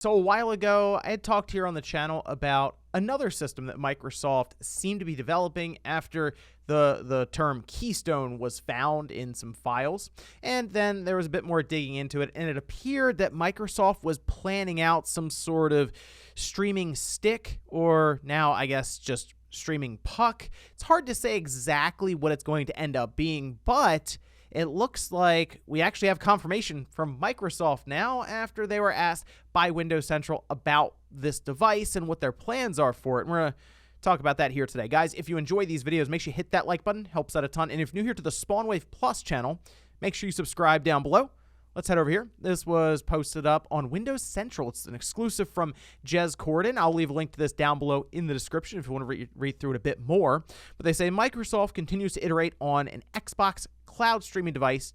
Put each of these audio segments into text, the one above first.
So a while ago, I had talked here on the channel about another system that Microsoft seemed to be developing after the term Keystone was found in some files. And then there was a bit more digging into it, and it appeared that Microsoft was planning out some sort of streaming stick, or now I guess just streaming puck. It's hard to say exactly what it's going to end up being, but it looks like we actually have confirmation from Microsoft now after they were asked by Windows Central about this device and what their plans are for it. And we're going to talk about that here today. Guys, if you enjoy these videos, make sure you hit that like button. Helps out a ton. And if you're new here to the SpawnWave Plus channel, make sure you subscribe down below. Let's head over here. This was posted up on Windows Central. It's an exclusive from Jez Corden. I'll leave a link to this down below in the description if you want to read through it a bit more. But they say Microsoft continues to iterate on an Xbox cloud streaming device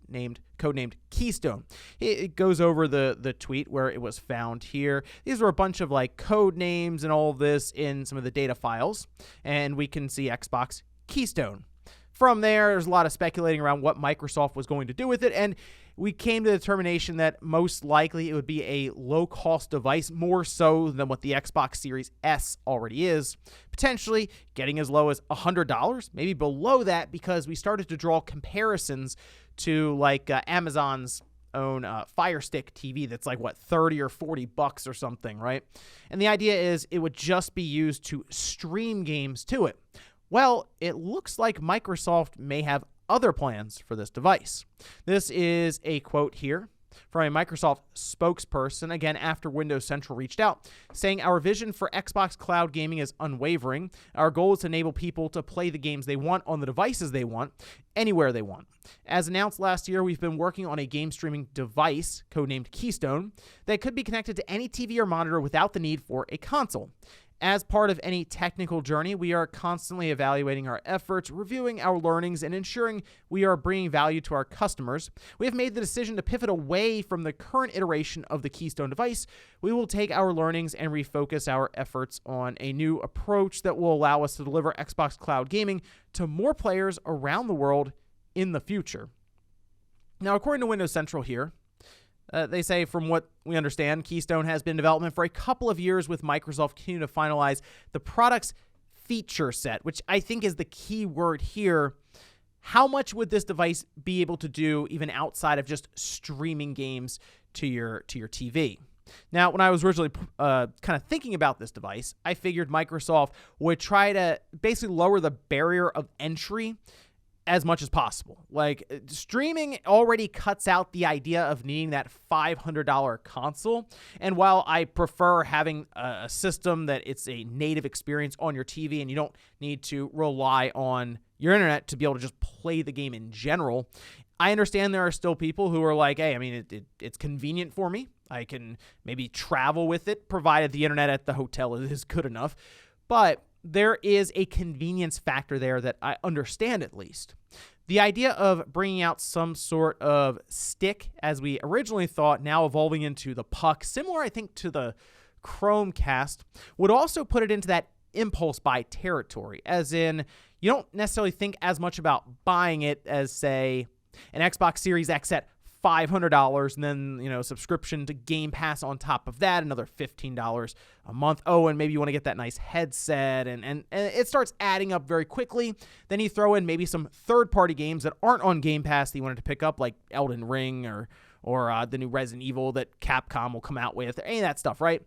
codenamed Keystone. It goes over the tweet where it was found here. These were a bunch of like code names and all of this in some of the data files, and we can see Xbox Keystone. From there's a lot of speculating around what Microsoft was going to do with it, and we came to the determination that most likely it would be a low-cost device, more so than what the Xbox Series S already is, potentially getting as low as $100, maybe below that, because we started to draw comparisons to like Amazon's own Fire Stick TV that's like, what, 30 or 40 bucks or something, right? And the idea is it would just be used to stream games to it. Well, it looks like Microsoft may have other plans for this device. This is a quote here from a Microsoft spokesperson, again, after Windows Central reached out, saying, "Our vision for Xbox cloud gaming is unwavering. Our goal is to enable people to play the games they want on the devices they want, anywhere they want. As announced last year, we've been working on a game streaming device, codenamed Keystone, that could be connected to any TV or monitor without the need for a console. As part of any technical journey, we are constantly evaluating our efforts, reviewing our learnings, and ensuring we are bringing value to our customers. We have made the decision to pivot away from the current iteration of the Keystone device. We will take our learnings and refocus our efforts on a new approach that will allow us to deliver Xbox Cloud gaming to more players around the world in the future." Now, according to Windows Central here, they say, from what we understand, Keystone has been in development for a couple of years, with Microsoft continuing to finalize the product's feature set, which I think is the key word here. How much would this device be able to do even outside of just streaming games to your TV? Now, when I was originally kind of thinking about this device, I figured Microsoft would try to basically lower the barrier of entry as much as possible. Like, streaming already cuts out the idea of needing that $500 console. And while I prefer having a system that it's a native experience on your TV and you don't need to rely on your internet to be able to just play the game in general, I understand there are still people who are like, hey, I mean, it's convenient for me. I can maybe travel with it, provided the internet at the hotel is good enough. But there is a convenience factor there that I understand, at least. The idea of bringing out some sort of stick, as we originally thought, now evolving into the puck, similar, I think, to the Chromecast, would also put it into that impulse buy territory, as in you don't necessarily think as much about buying it as, say, an Xbox Series X at $500, and then, subscription to Game Pass on top of that, another $15 a month. Oh, and maybe you want to get that nice headset, and it starts adding up very quickly. Then you throw in maybe some third-party games that aren't on Game Pass that you wanted to pick up, like Elden Ring or the new Resident Evil that Capcom will come out with, any of that stuff, right?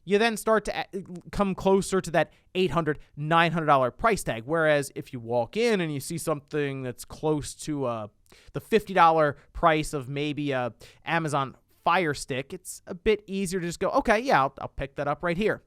You then start to come closer to that $800, $900 price tag, whereas if you walk in and you see something that's close to the $50 price of maybe a Amazon Fire Stick, it's a bit easier to just go, okay, yeah, I'll pick that up right here.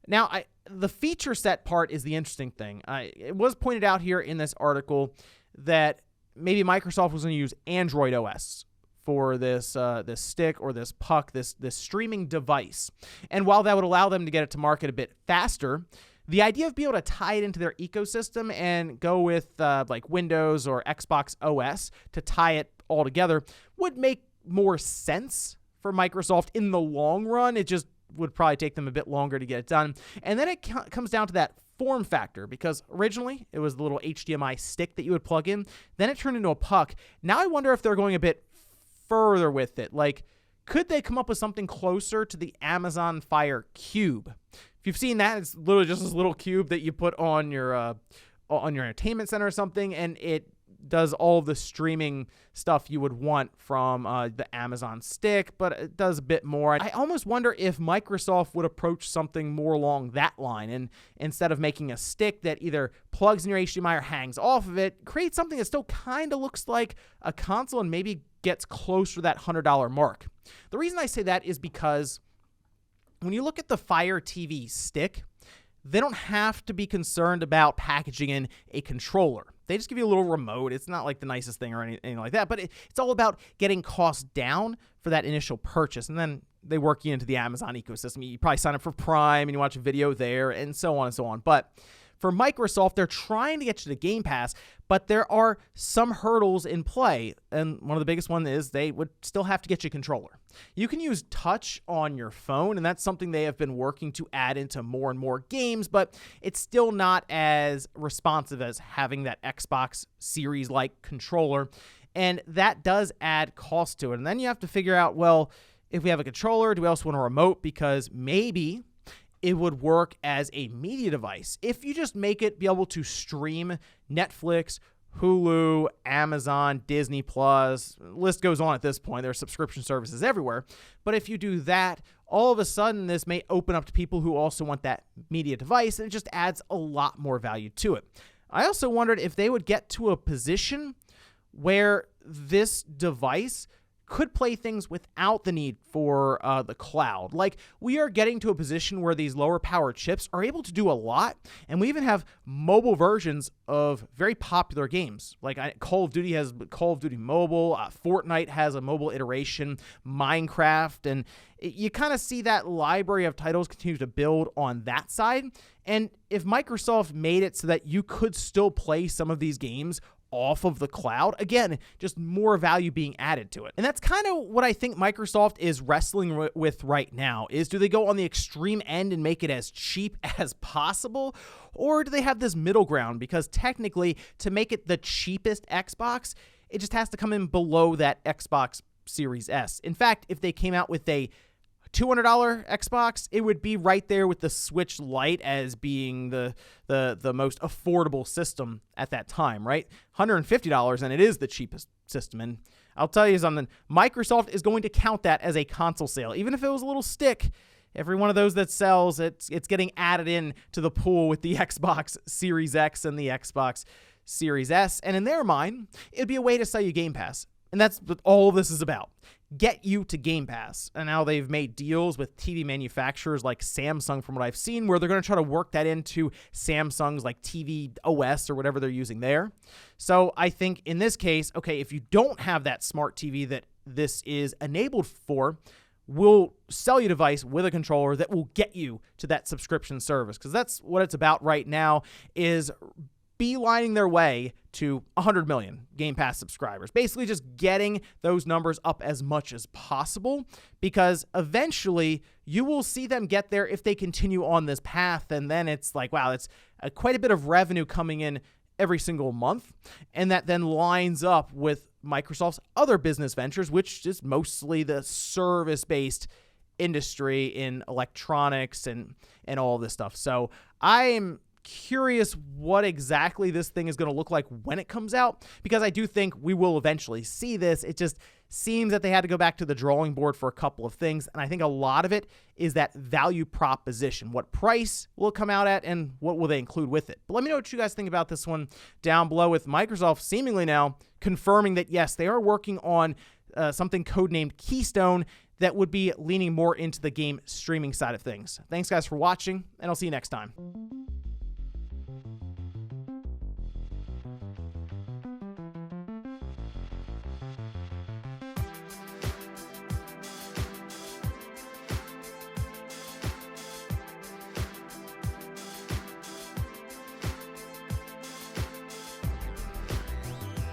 Now, the feature set part is the interesting thing. It was pointed out here in this article that maybe Microsoft was going to use Android OS for this stick or this puck, this streaming device. And while that would allow them to get it to market a bit faster, the idea of being able to tie it into their ecosystem and go with like Windows or Xbox OS to tie it all together would make more sense for Microsoft in the long run. It just would probably take them a bit longer to get it done. And then it comes down to that form factor, because originally it was the little HDMI stick that you would plug in. Then it turned into a puck. Now I wonder if they're going a bit further with it. Like, Could they come up with something closer to the Amazon Fire Cube? If you've seen that, it's literally just this little cube that you put on your entertainment center or something, and it does all the streaming stuff you would want from the Amazon stick, but it does a bit more. I almost wonder if Microsoft would approach something more along that line, and instead of making a stick that either plugs in your HDMI or hangs off of it, create something that still kind of looks like a console and maybe gets closer to that $100 mark. The reason I say that is because when you look at the Fire TV stick, they don't have to be concerned about packaging in a controller. They just give you a little remote. It's not like the nicest thing or anything like that, but it's all about getting costs down for that initial purchase. And then they work you into the Amazon ecosystem. You probably sign up for Prime and you watch a video there and so on and so on. But for Microsoft, they're trying to get you to Game Pass, but there are some hurdles in play. And one of the biggest ones is they would still have to get you a controller. You can use touch on your phone, and that's something they have been working to add into more and more games, but it's still not as responsive as having that Xbox Series-like controller, and that does add cost to it. And then you have to figure out, well, if we have a controller, do we also want a remote? Because maybe it would work as a media device. If you just make it be able to stream Netflix, Hulu, Amazon, Disney Plus, list goes on at this point. There are subscription services everywhere. But if you do that, all of a sudden this may open up to people who also want that media device, and it just adds a lot more value to it. I also wondered if they would get to a position where this device could play things without the need for the cloud. Like, we are getting to a position where these lower power chips are able to do a lot, and we even have mobile versions of very popular games. Like Call of Duty has Call of Duty Mobile, Fortnite has a mobile iteration, Minecraft, and you kind of see that library of titles continue to build on that side. And if Microsoft made it so that you could still play some of these games off of the cloud, again, just more value being added to it. And that's kind of what I think Microsoft is wrestling with right now, is do they go on the extreme end and make it as cheap as possible, or do they have this middle ground? Because technically, to make it the cheapest Xbox, it just has to come in below that Xbox Series S. In fact, if they came out with a $200 Xbox, it would be right there with the Switch Lite as being the most affordable system at that time, right? $150, and it is the cheapest system. And I'll tell you something, Microsoft is going to count that as a console sale. Even if it was a little stick, every one of those that sells, it's getting added in to the pool with the Xbox Series X and the Xbox Series S. And in their mind, it'd be a way to sell you Game Pass. And that's what all of this is about. Get you to Game Pass. And now they've made deals with TV manufacturers like Samsung, from what I've seen, where they're going to try to work that into Samsung's like TV OS or whatever they're using there. So I think in this case, okay, if you don't have that smart TV that this is enabled for, we'll sell you a device with a controller that will get you to that subscription service. Because that's what it's about right now, is beelining their way to 100 million Game Pass subscribers. Basically just getting those numbers up as much as possible, because eventually you will see them get there if they continue on this path. And then it's like, wow, it's quite a bit of revenue coming in every single month. And that then lines up with Microsoft's other business ventures, which is mostly the service-based industry in electronics and all of this stuff. So I'm curious what exactly this thing is going to look like when it comes out, because I do think we will eventually see this. It just seems that they had to go back to the drawing board for a couple of things, and I think a lot of it is that value proposition. What price will it come out at, and what will they include with it? But let me know what you guys think about this one down below, with Microsoft seemingly now confirming that, yes, they are working on something codenamed Keystone that would be leaning more into the game streaming side of things. Thanks, guys, for watching, and I'll see you next time.